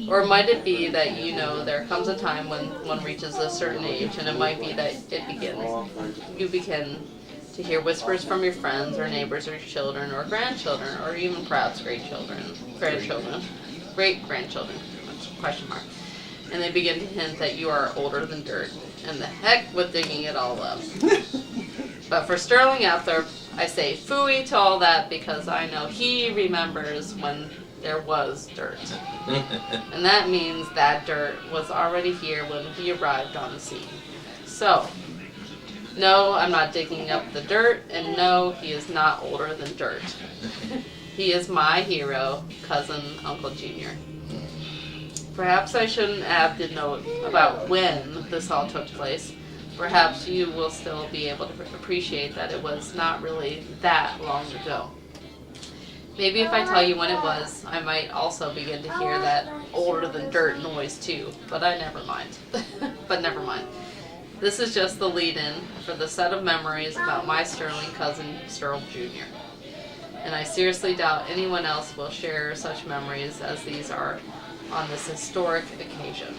Or might it be that there comes a time when one reaches a certain age, and it might be that you begin to hear whispers from your friends or neighbors or children or grandchildren or even perhaps great-grandchildren, question mark. And they begin to hint that you are older than dirt, and the heck with digging it all up. But for Sterling Apthorp, I say phooey to all that because I know he remembers when there was dirt. And that means that dirt was already here when he arrived on the scene. So, no, I'm not digging up the dirt, and no, he is not older than dirt. He is my hero, cousin Uncle Junior. Perhaps I shouldn't add the note about when this all took place. Perhaps you will still be able to appreciate that it was not really that long ago. Maybe if I tell you when it was, I might also begin to hear that older than dirt noise too, but never mind. But never mind. This is just the lead-in for the set of memories about my sterling cousin, Sterl Jr. And I seriously doubt anyone else will share such memories as these are on this historic occasion.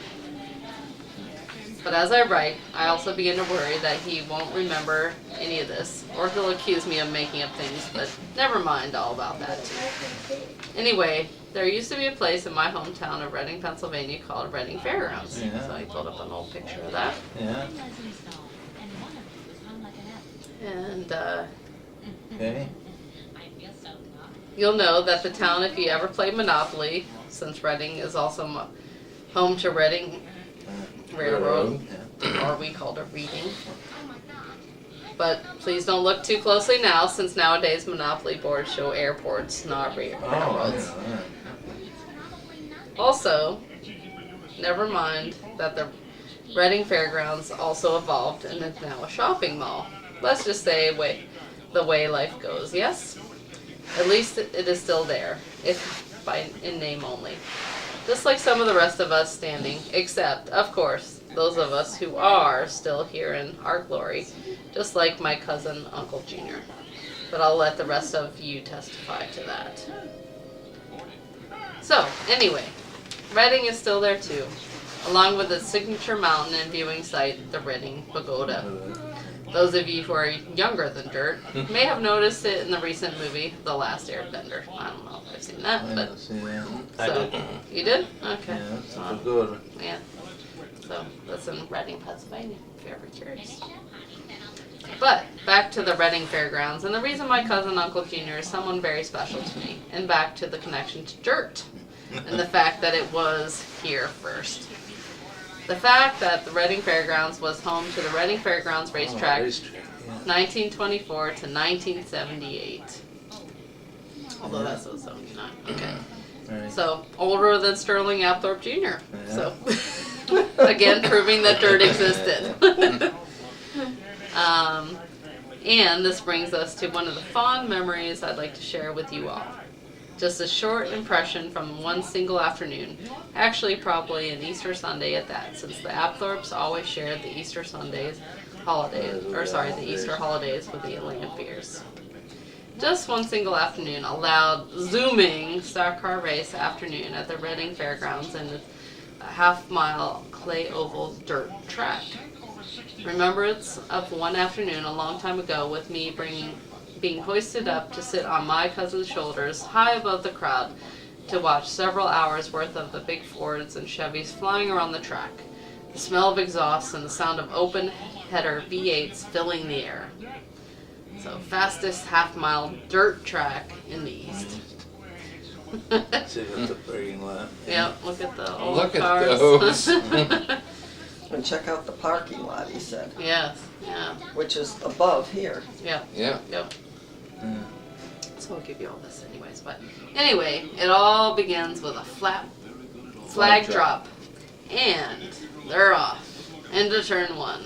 But as I write, I also begin to worry that he won't remember any of this, or he'll accuse me of making up things, but never mind all about that too. Anyway, there used to be a place in my hometown of Reading, Pennsylvania called Reading Fairgrounds. Yeah. So I pulled up an old picture of that. Yeah. And Okay. you'll know that the town, if you ever played Monopoly, since Reading is also home to Reading Railroad, or we called it Reading. But please don't look too closely now, since nowadays Monopoly boards show airports, not railroads. Also, never mind that the Reading Fairgrounds also evolved and is now a shopping mall. Let's just say the way life goes, yes? At least it is still there, if in name only. Just like some of the rest of us standing, except, of course, those of us who are still here in our glory, just like my cousin Uncle Junior. But I'll let the rest of you testify to that. So, anyway, Reading is still there too, along with its signature mountain and viewing site, the Reading Pagoda. Those of you who are younger than dirt may have noticed it in the recent movie, The Last Airbender. I don't know if I've seen that, but... I did. You did? Okay. Yeah, that's a good one. Yeah. So, that's in Reading, Pennsylvania, if you're ever curious. But, back to the Reading Fairgrounds, and the reason my cousin Uncle Junior is someone very special to me, and back to the connection to dirt, and the fact that it was here first. The fact that the Reading Fairgrounds was home to the Reading Fairgrounds racetrack, 1924 to 1978. Although that's 79. Okay. Right. So, older than Sterling Apthorp Jr. Yeah. So, again, proving that dirt existed. And this brings us to one of the fond memories I'd like to share with you all. Just a short impression from one single afternoon, actually probably an Easter Sunday at that, since the Apthorps always shared the Easter holidays with the Lanphiers. Just one single afternoon, a loud, zooming stock car race afternoon at the Reading Fairgrounds and a half-mile clay oval dirt track. Remembrance of one afternoon a long time ago with me being hoisted up to sit on my cousin's shoulders high above the crowd to watch several hours worth of the big Fords and Chevys flying around the track, the smell of exhaust and the sound of open header V8s filling the air. So, fastest half-mile dirt track in the East. See what the parking lot. Yep, look at the old Look cars. at those. And check out the parking lot, he said, Yes, yeah, which is above here. yep, Yeah. yep. Yeah. So I'll give you all this anyways. But anyway, it all begins with a flag drop. And they're off into turn one.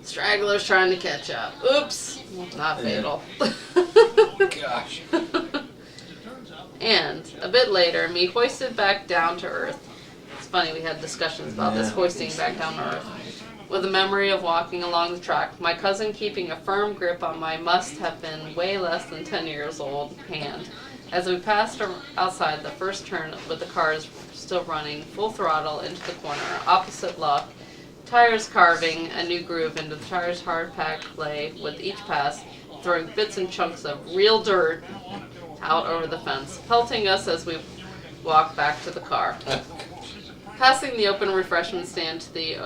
Stragglers trying to catch up. Oops, not fatal. Gosh. And a bit later, me hoisted back down to earth. It's funny, we had discussions about this hoisting back down to earth. With a memory of walking along the track, my cousin keeping a firm grip on my must have been way less than 10 years old hand As we passed outside the first turn with the cars still running full throttle into the corner, opposite luck, tires carving a new groove into the tires' hard-packed clay with each pass, throwing bits and chunks of real dirt out over the fence, pelting us as we walked back to the car. Passing the open refreshment stand to the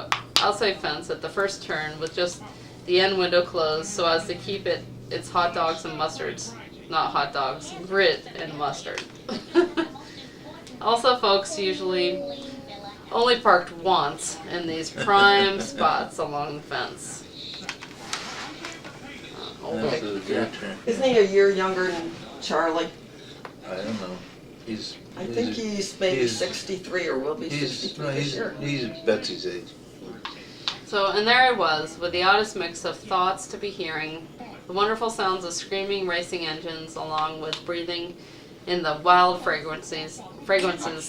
outside fence at the first turn with just the end window closed so as to keep its hot dogs and mustards. Not hot dogs, grit and mustard. Also, folks usually only parked once in these prime spots along the fence. This is your turn. Isn't he a year younger than Charlie? I don't know. I think he's maybe he's- 63 or will be 63 this year. He's Betsy's age. So, and there I was, with the oddest mix of thoughts to be hearing, the wonderful sounds of screaming racing engines, along with breathing in the wild fragrances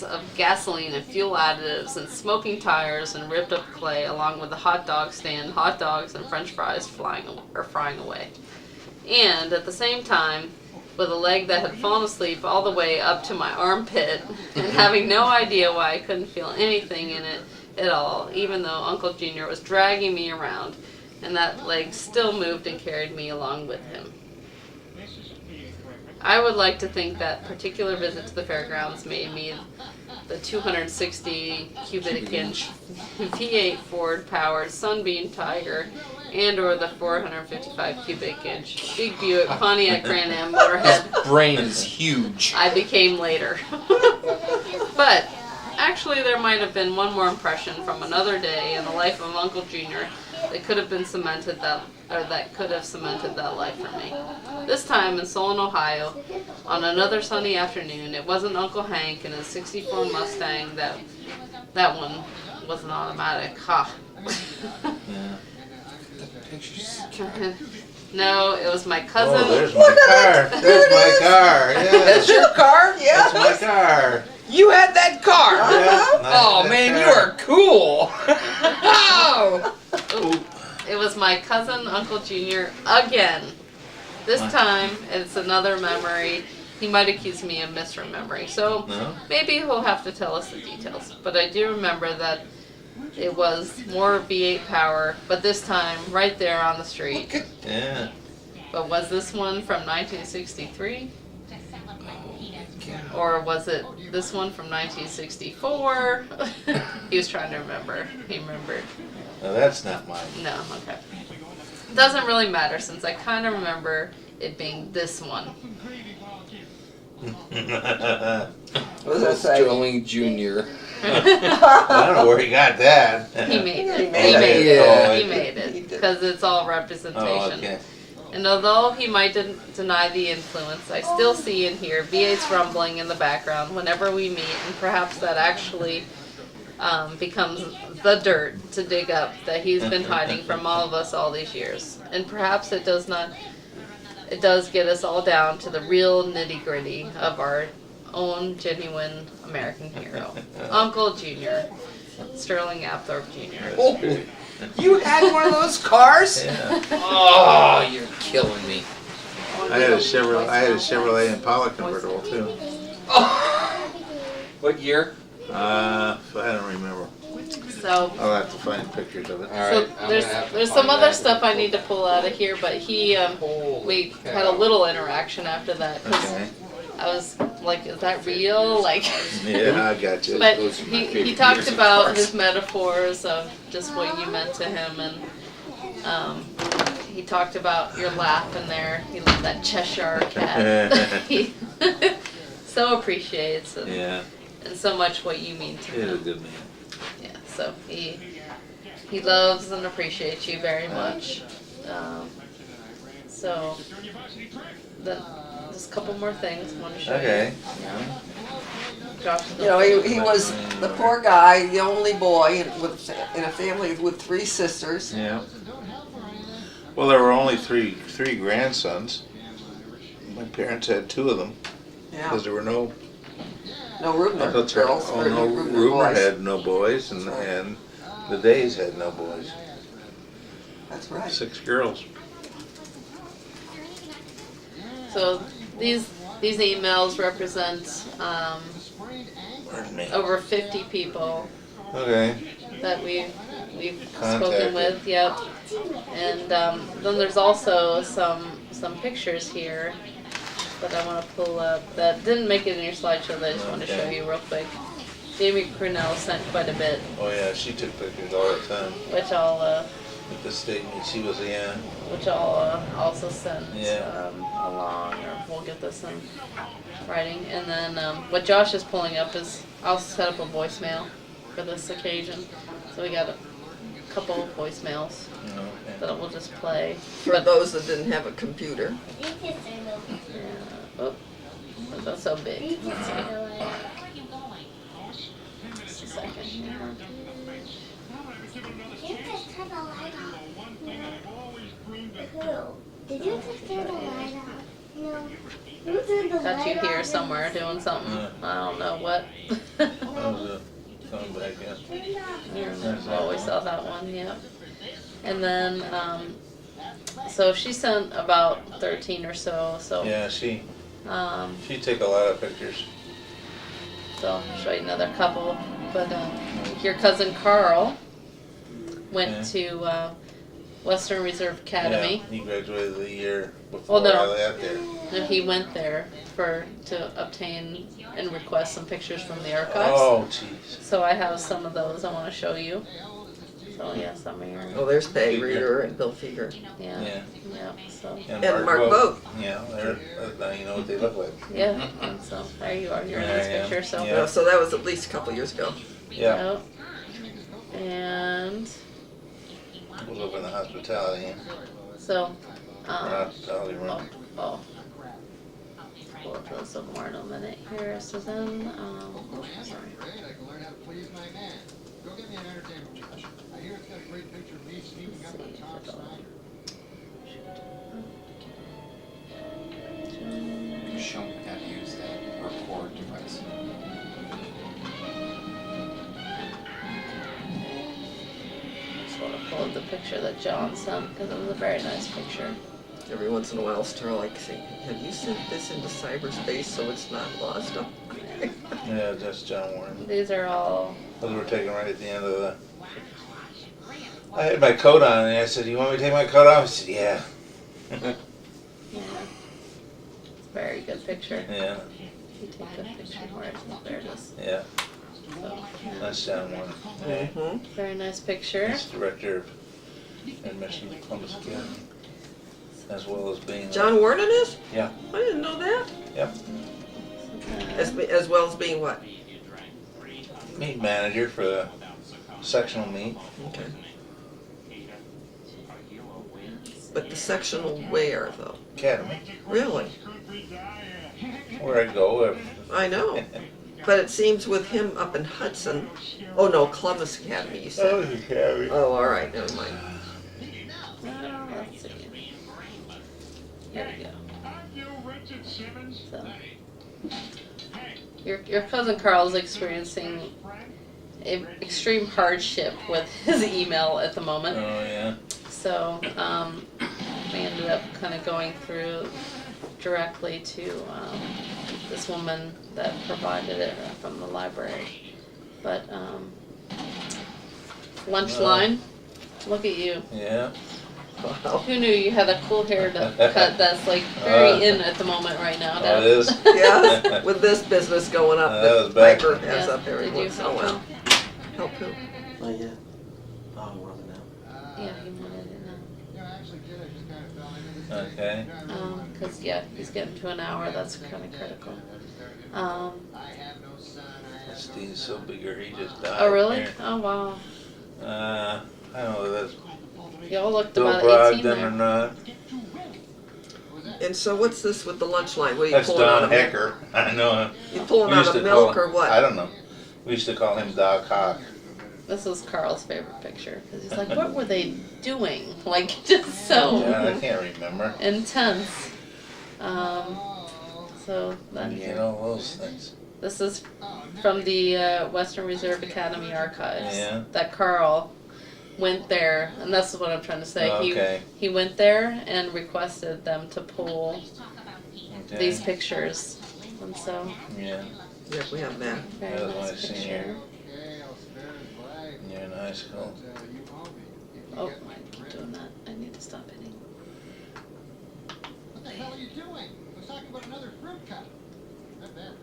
of gasoline and fuel additives and smoking tires and ripped up clay, along with the hot dog stand, hot dogs and french fries frying away. And at the same time, with a leg that had fallen asleep all the way up to my armpit and having no idea why I couldn't feel anything in it at all, even though Uncle Junior was dragging me around, and that leg still moved and carried me along with him. I would like to think that particular visit to the fairgrounds made me the 260 cubic inch V8 Ford powered Sunbeam Tiger and or the 455 cubic inch Big Buick Pontiac Grand Am motorhead Brain is huge. I became later. But actually there might have been one more impression from another day in the life of Uncle Junior that could have cemented that life for me. This time in Solon, Ohio, on another sunny afternoon, it wasn't Uncle Hank and his 64 Mustang that one was an automatic. Ha. Yeah. Pictures. No, it was my cousin. Oh, there's my car. There's my car. Yeah. That's your car? Yeah. That's my car. You had that car? Yeah, Oh that man, car. you are cool. Wow. Ooh, it was my cousin, Uncle Junior, again. This What? time, it's another memory. He might accuse me of misremembering, so No? maybe he'll have to tell us the details. But I do remember that it was more V8 power, but this time right there on the street. Yeah. But was this one from 1963? Or was it this one from 1964? He was trying to remember. He remembered. No, that's not mine. No, okay. Doesn't really matter since I kind of remember it being this one. What does that say? Sterling Jr. I don't know where he got that. He made it. He He made made it. it. He Oh, made He it. did. Because it's all Oh, representation. okay. And although he might deny the influence, I still see and hear V8's rumbling in the background whenever we meet, and perhaps that actually becomes the dirt to dig up that he's been hiding from all of us all these years. And perhaps it does not. It does get us all down to the real nitty-gritty of our own genuine American hero, Uncle Junior, Sterling Apthorp Jr. Oh, you had one of those cars? Yeah. Oh, you're killing me. I had a Chevrolet Impala convertible too. Oh. What year? I don't remember. So. I'll have to find pictures of it. All right. So I'm there's gonna have to some find other that. stuff I need to pull out of here, but we Holy had a little interaction after that. 'Cause Okay. I was like, is that real? Like, Yeah, I got you. but Those are my he favorite talked years of about cars. his metaphors of just what you meant to him, and he talked about your laugh in there. He loved that Cheshire cat. He so appreciates it, Yeah, and so much what you mean to he's a him. good man. Yeah, so he loves and appreciates you very much. So then just a couple more things I want to show Okay. you. Josh, You know, he was the poor guy, the only boy in a family with 3 sisters. Yeah. Well, there were only three grandsons. My parents had 2 of them Yeah. because there were no No Rubner Uncle Charles. girls. Oh, or no, Rubner Rumor boys. had no boys, and the Days had no boys. That's right. 6 girls. So these these emails represent Pardon me. over 50 people Okay. that we've spoken Contacted. with. Yep. And then there's also some pictures here that I want to pull up that didn't make it in your slideshow that I just want to show Okay. you real quick. Jamie Cornell sent quite a bit, Oh yeah, she took pictures all the time. which I'll At the statement she was in. also send Yeah. along, or we'll get this in writing. And then what Josh is pulling up is I'll set up a voicemail for this occasion. So we got a couple of voicemails Okay. that we'll just play. For those that didn't have a computer. Oh, that's so big. Let's see. Just a second here. You just turned the light off. Who? Did you just turn the light off? No. Who turned the light Got you off? here somewhere doing something. Yeah. I don't know what. That was a phone back in. Oh, we saw that one, yeah. And then, so she sent about 13 or so. So, Yeah, she um, take a lot of pictures. so I'll show you another couple. But your cousin Carl went to Western Reserve Academy. Yeah, he graduated the year before Well, no. I left there. No, he went there to obtain and request some pictures from the archives. Oh, jeez. So I have some of those I want to show you. So yeah, some of your, Oh, there's Peg Reader and Bill Feger. yeah, Yeah. yeah, so, And Mark Vogt. Yeah, now you know what they look like. yeah, and so there you are, you're in this There I am. picture, so. Yeah. So that was at least a couple years ago. Yeah, Yep. And we live in the hospitality, so, hospitality room. oh. Pull up those some more in a minute here, so then, sorry. Let's see if it'll- Show me how to use that record device. Just want to pull up the picture that John sent because it was a very nice picture. Every once in a while, Sterling saying, have you sent this into cyberspace so it's not lost? Yeah, that's John Warren. These are all, Those were taken right at the end of the. I had my coat on, and I said, "You want me to take my coat off?" He said, "Yeah." yeah. It's a very good picture. Yeah, You take the picture where it's there it is. yeah, So, yeah. that's John Warren. Mm-hmm. Very nice picture. He's director of admission to Columbus Academy, as well as being. John Warren is? Yeah. I didn't know that. Yep. As well as being what? Meat manager for the sectional meet. Okay. But the sectional where, though? Academy, Really? where I go. I know. But it seems with him up in Hudson, oh no, Columbus Academy, you Oh, said. Academy. Oh, all right, never mind. Let's see. Here we go. So, your cousin Carl's experiencing extreme hardship with his email at the moment. Oh yeah. So we ended up kind of going through directly to this woman that provided it from the library. But lunch Wow. line, look at you. Yeah. Wow. Who knew you had a cool haircut that's like very in at the moment right now? Oh, it is. Yeah, with this business going up, That that was back. Piper has Yeah. up every Did you once in a help while. him? Help who? Not yet. Oh, more than that. Yeah, he wanted it Okay. now. Cause yeah, he's getting to an hour. That's kind of critical. Steve's so bigger, he just died. Oh really? Here. Oh wow. I don't know if that's Y'all looked Bill about Bride 18 them or there. not. And so what's this with the lunch line? What are you That's pulling out Don of Hecker. I know. You pulling We out used of to call milk him- or what? I don't know. We used to call him Doc Hawk. This was Carl's favorite picture because he's like, what were they doing? Like just so Yeah, I can't remember. intense. So then You know those things. this is from the Western Reserve Academy archives. Yeah. That Carl went there, and that's what I'm trying to say. Okay. He went there and requested them to pull these pictures, and so Yeah. Yep, we have that. very That was my nice senior. picture. You're in high school. Oh, I keep doing that. I need to stop hitting. What the hell are you doing? I was talking about another fruit cup. Not bad.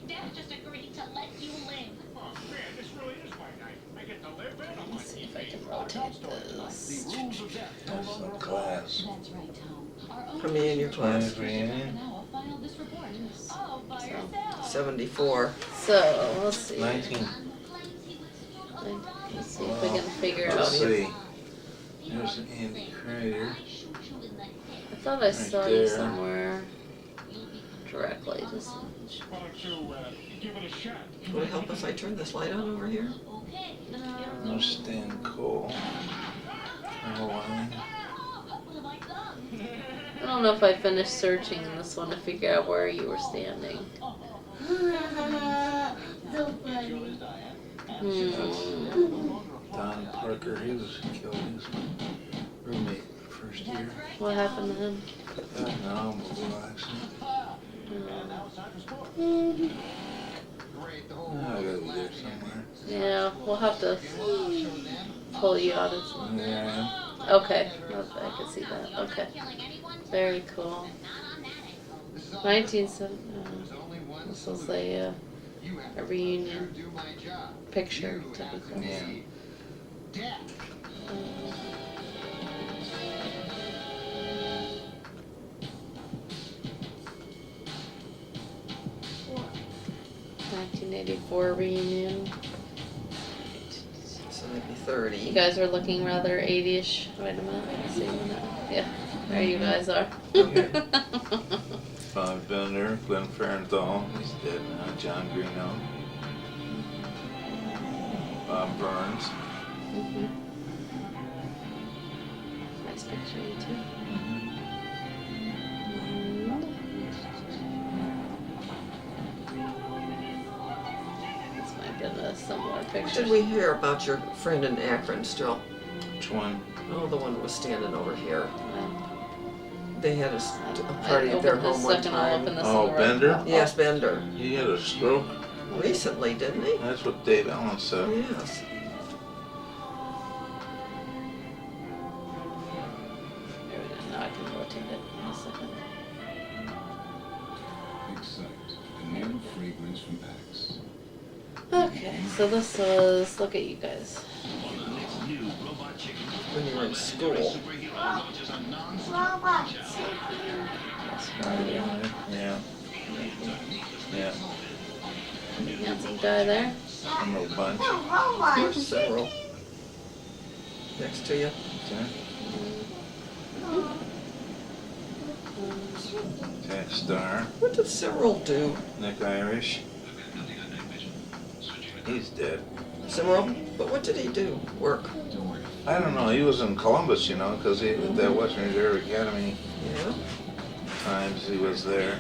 Dad just agreed to let you live. Oh man, this really is my night. I get to live in on my Let's see if I TV. can rotate this. The rules of death no That's longer the apply. class. That's right, Tom. Our How many in your class? Reunion. Now I'll file this report. All by So. yourself. 74. So let's see. 19. Let's see if we can figure out. Let's see. There's Andy Crater. I thought I saw you there. somewhere directly. Just Why don't you give it a shot? Would it help if I turn this light on over here? No Stan Cole. Caroline. I don't know if I finished searching this one to figure out where you were standing. Don Parker, he was killed. He was my roommate first year. What happened to him? An automobile accident. Now it's time for sports. Great, the whole I world gotta is be there laughing. somewhere. Yeah, we'll have to pull you out of. Yeah. Okay, I can see that. Okay, very cool. 1970. This was a reunion picture, typically. Yeah. Uh, 1984 reunion. So maybe You 30. guys are looking rather 80ish. Wait a minute. Let's see when that. Yeah, there you guys are. Bob Bender, Glenn Farenthal, he's dead now. John Greeno. Bob Burns. Mhm. Nice picture, you too. This might have been a similar What picture. did we hear about your friend in Akron still? Which one? Oh, the one who was standing over here. Um, They had a I party at their opened this home one second, I'll open time. this Oh, on the right. Bender? Yes, Bender. He had a stroke. Recently, didn't he? That's what Dave Allen said. Yes. There we go. Now I can rotate it in a second. Excite. A new fragrance from Axe. Okay, so this was, look at you guys. When you were in school. Yeah. Yeah. Handsome guy there. I'm a bunch. There's several. Next to you. Jack Star. What did Cyril do? Nick Irish. He's dead. Cyril? But what did he do? Work. I don't know. He was in Columbus, you know, because that Western Reserve Academy Yeah. times he was there.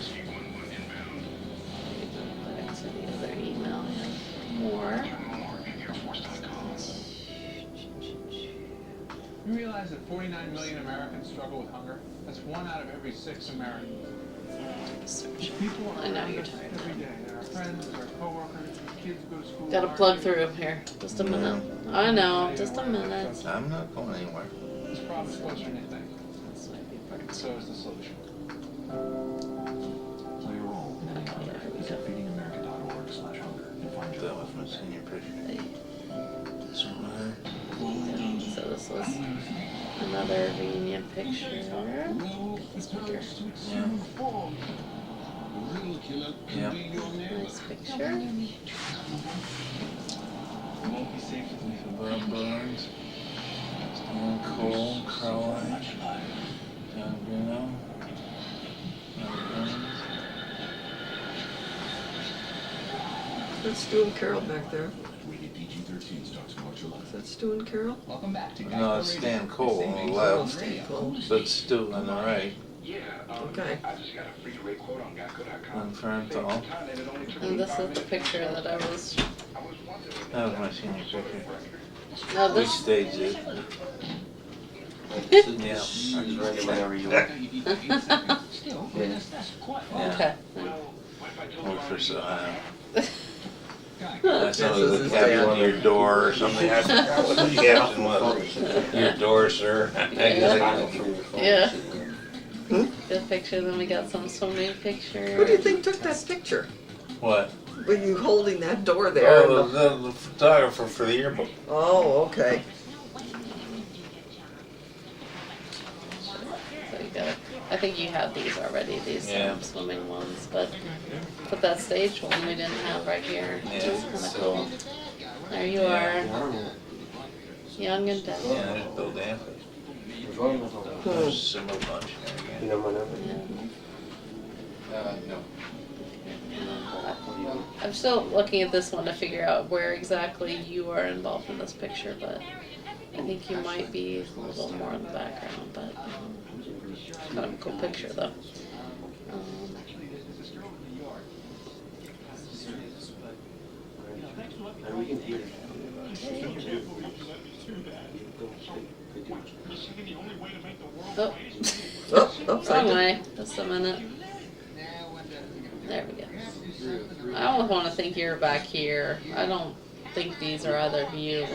Back to the other email. More. You realize that 49 million Americans struggle with hunger? That's 1 out of every 6 Americans. Search. People are I know hungry you're tired. every day. They're our friends, our coworkers, kids go to school. Gotta our plug kids. through here. Just a minute. I know, just a minute. I'm not going anywhere. This problem's closer than you think. This might be part And so is the solution. Play a role in any hunger. There we go. Visit feedingamerica.org/hunger and find your That was my senior picture. This one. So this was another reunion picture. This picture. Yeah. Yeah. Nice picture. Bob Burns. Stan Cole. Caroline. John Bruno. Bob Burns. That's Stu and Carol back there. Rated PG-13 starts March 11th. Is that Stu and Carol? Welcome back to No, it's Stan Cole on the Oh, left. Stan Cole. But Stu on the right. Okay. I just got a free rate quote on Glenn Farenthal. And this is the picture that I was. That was my senior picture. No, We this. staged it. Yeah. Just write it whenever you want. Okay. Or for so, This some is of the his captain dad. on your door or something. I forgot what the captain was. Your door, sir. Yeah. Good picture. Then we got some swimming picture. Who do you think took that picture? What? Were you holding that door there? Oh, the photographer for the yearbook. Oh, okay. So you got. I think you have these already. These Yeah. swimming ones, but that stage one we didn't have right here. Yeah. It's kind of cool. There you are, young and Yeah, dead. there's Bill Danforth. Hmm. There's a similar bunch there You again. know my number? Yeah. No. I'm still looking at this one to figure out where exactly you are involved in this picture, but I think you might be a little more in the background, but kind of a cool picture though. And we can hear it. Oh, Oh, upside wrong down. way. Just a minute. There we go. I almost want to think you're back here. I don't think these are either of you.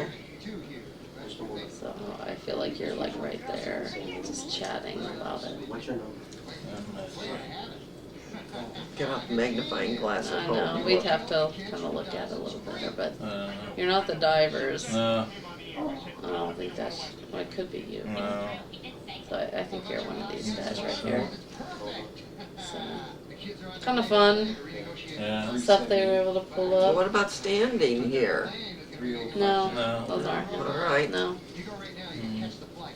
So I feel like you're like right there, just chatting about it. What's your number? Get out the magnifying glass at I home. know, we'd have to kind of look at it a little better, but Uh, you're not the divers. no, I don't think that's, well, it could be you. no. So I think you're one of these guys right here. So, kind of fun Yeah. stuff they were able to pull So up. what about standing here? No, No. those aren't him. All right. No.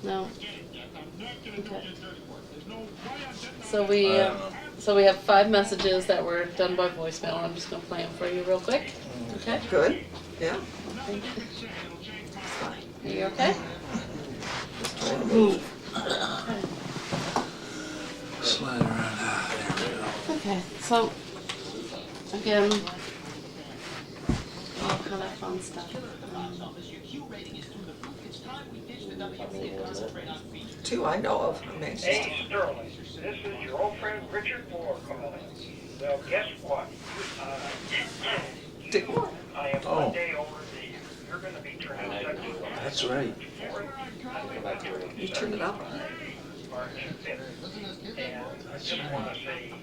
No. Okay. So we, I don't know. so we have 5 messages that were done by voicemail. I'm just gonna play them for you real quick. Okay? Good. Yeah. Are you okay? Trying to move. Slide around. Ah, there we go. Okay, so again, all kind of fun stuff. Two I know of. I'm anxious to- Hey, Sterling, this is your old friend Richard Moore calling. Well, guess what? Dick. I am Oh. one day older than you. You're going to be transsexual. That's right. You turn it up. March 5th. And I just want to say,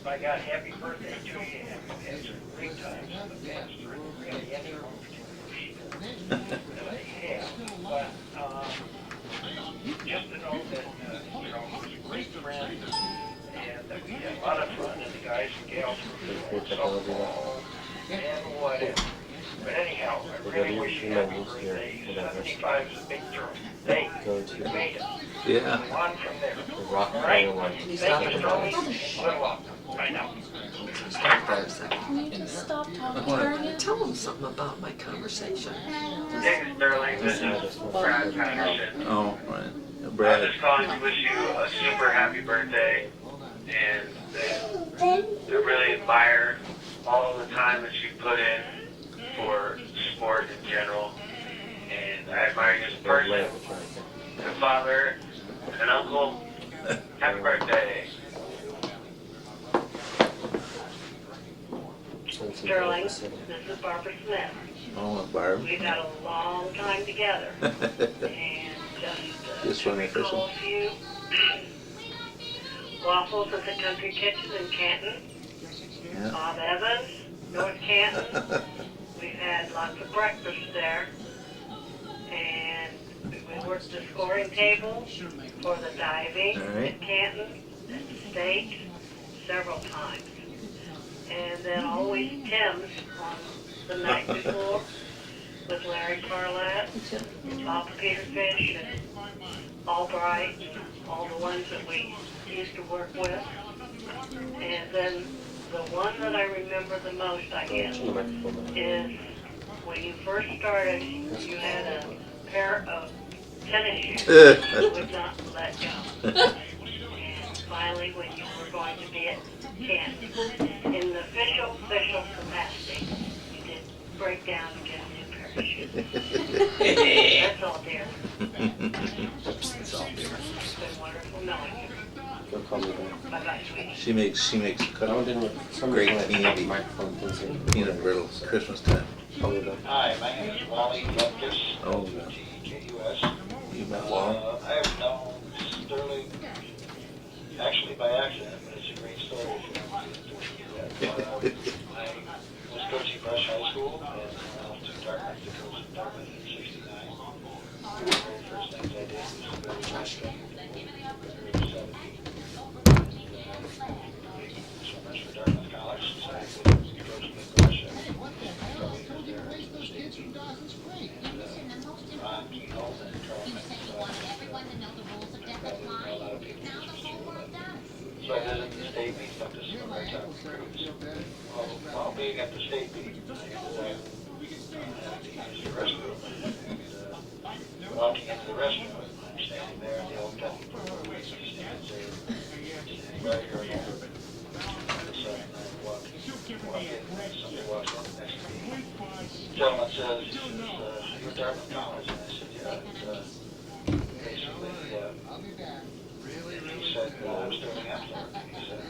I got happy birthday to you and had some great times in the past. Really any that I have. But just to know that, he's a great friend and that we had a lot of fun and the guys and gals were softball and whatever. But anyhow, I really wish you happy birthday. 75 is a big term. Hey, you made it. Yeah. Move on from there. The rock All right? one. Can you Thank stop you, it? Sterling. Good luck. Bye now. Stop for a second. Can you just stop talking during it? Tell them something about my conversation. Hey, Sterling, this is Brad Patterson. Oh, right. I'm Brad. just calling to wish you a super happy birthday, and I really admire all the time that you put in for sport in general, and I admire you as a person, a father, an uncle. Happy birthday. Sterling, this is Barbara Smith. Oh, Barb. We've had a long time together, and This to one recall official. a few waffles at the Country Kitchen in Canton, Yeah. Bob Evans, North Canton. We've had lots of breakfast there, and we worked the scoring table for the diving All right. at Canton, at the state, several times. And then always Tim's on the night before with Larry Carlett, Bob Peterfish, and Albright, all the ones that we used to work with. And then the one that I remember the most, I guess, is when you first started, you had a pair of tennis shoes that would not let go. And finally, when you were going to be at Canton, in the official capacity, you did break down and get a new pair of shoes. That's all, dear. It's all there. It's been wonderful knowing you. Don't call me back. Bye-bye, sweetie. She makes No, it didn't work. Great Somebody candy. microphone things in. peanut brittle Christmas time. Call me back. Hi, my name is Wally Lucas, Oh, T-K-U-S. you met Wally? I have known Sterling, actually by accident, but it's a great story if you want to do it. I was coaching Brush High School, and went off to Dartmouth to coach in Dartmouth in '69. One of the very first things I did was go to my school. So much for Dartmouth College, so I could coach with Brush. So I visited the state meet up to see my time recruits. Well, while being at the state meet, I had to use the restroom. And, walking into the restroom, I'm standing there in the old Kentucky pool, standing right here alone. All of a sudden, I walk in, and somebody walks in next to me. The gentleman says, "You're Dartmouth College?" And I said, "Yeah." And, basically, he said, "I'm Sterling Apthorp." He said, "I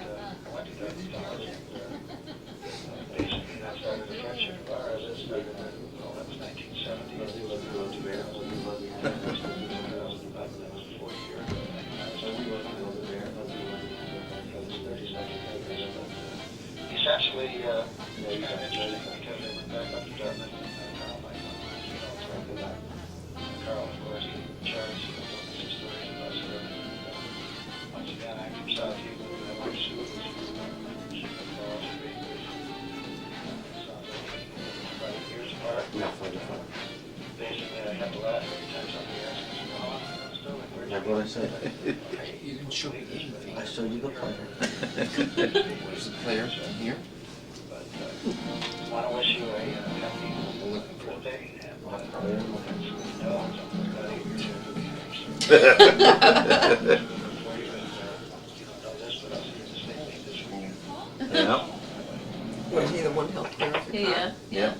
went to Dartmouth College." And basically, that started a friendship of ours. It started in, well, that was 1970. That was 4 years. Essentially, it was kind of interesting because they went back up to Dartmouth and Carl might want to Carl, of course, Charles, his stories about Sterling. Once again, I'm from South Houston, and I went to school with Chicago Falls, about 8 years apart. Basically, I had to laugh every time somebody asked me, "Oh, Sterling, where'd you Like go?" what I said. You didn't show me anything. I showed you the player. Where's the player? Here? But want to wish you a happy birthday and Yeah. Was he the one who helped her? Yeah. Yeah.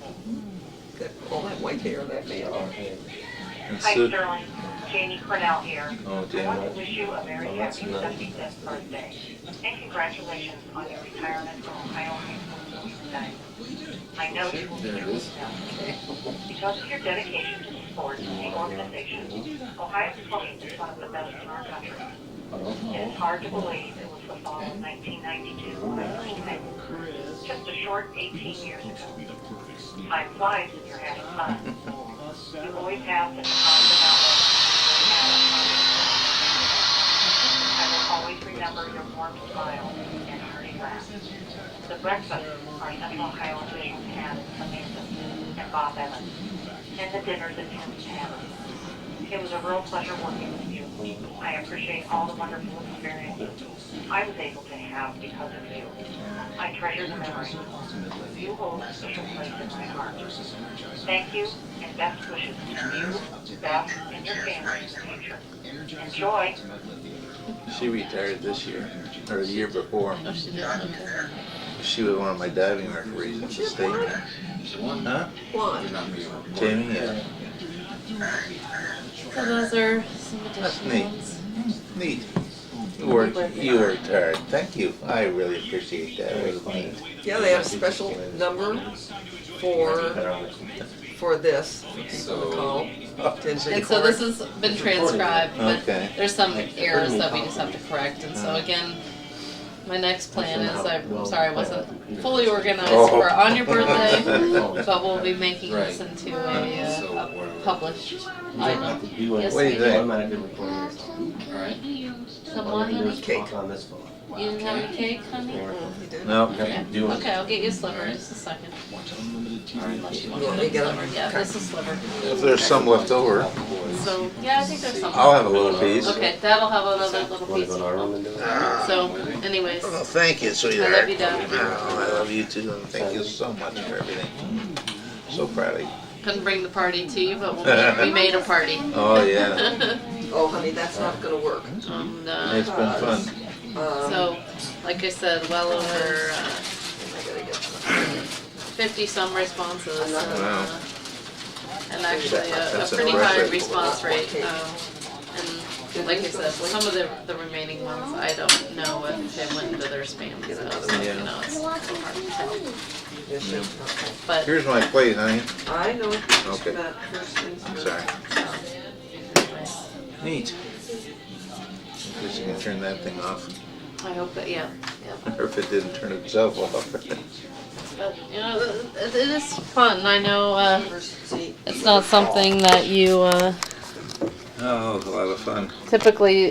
Got all that white hair, that man. And Hi, Sue. Sterling. Jamie Cornell here. Oh, I want Jamie. to wish you a very happy 75th birthday. And congratulations on your retirement from Ohio High School today. I know you will be missed now. Because of your dedication to the sport and the organization, Ohio Swimming is one of the best in our country. It is hard to believe it was the fall of 1992 when I first met you. Just a short 18 years ago. Time flies when you're having fun. You always have such a positive outlook. I will always remember your warm smile and hearty laugh. The breakfast our Central Ohio officials had at Samantha and Bob Evans, and the dinners at Tim's Tavern. It was a real pleasure working with you. I appreciate all the wonderful experiences I was able to have because of you. I treasure the memories. You hold a special place in my heart. Thank you, and best wishes to you, Beth, and your family in the future. Enjoy. She retired this year, or the year before. Oh, she did. Okay. She was one of my diving referees at the state meet. Huh? What? Jamie, yeah. So those are some That's additional neat. ones. Neat. You worked hard. Thank you. I really appreciate that. It was neat. Yeah, they have a special number for this, for people to call. And so this has been transcribed, but Okay. there's some errors that we just have to correct. And so again, my next plan is, I'm sorry I wasn't fully organized for on your birthday, but we'll be making this into a published item. Yes, What do you think? Automatically recording yourself. Alright. Some All more, you do honey? is talk on this phone. You didn't have any cake, honey? No. Okay. Do it. Okay, I'll get you a sliver in just a second. Or unless you want You want me to get sliver. Yeah, this is sliver. If there's some left over, So, yeah, I think there's some. I'll have a little piece. Okay, that'll have another little Want to piece. go to our room and do it? So, anyways, Oh, thank you, sweetheart. I love you, Dad. Oh, I love you too, and thank you so much for everything. So proud of you. couldn't bring the party to you, but we made a party. Oh, yeah. Oh, honey, that's not gonna work. And, It's been fun. so, like I said, well over I gotta get some. 50 some responses. Wow. and actually a That's pretty high impressive. response rate. And like I said, some of the remaining ones, I don't know if they went into their spam. So, Yeah. you know, it's hard to tell. Yes, Yeah. okay. But Here's my plate, honey. I know. Okay. That person's- I'm sorry. anyways, Neat. I guess you can turn that thing off. I hope that yeah. Or if it didn't turn itself off. But you know, it is fun. I know First seat. it's not something that you Oh, a lot of fun. typically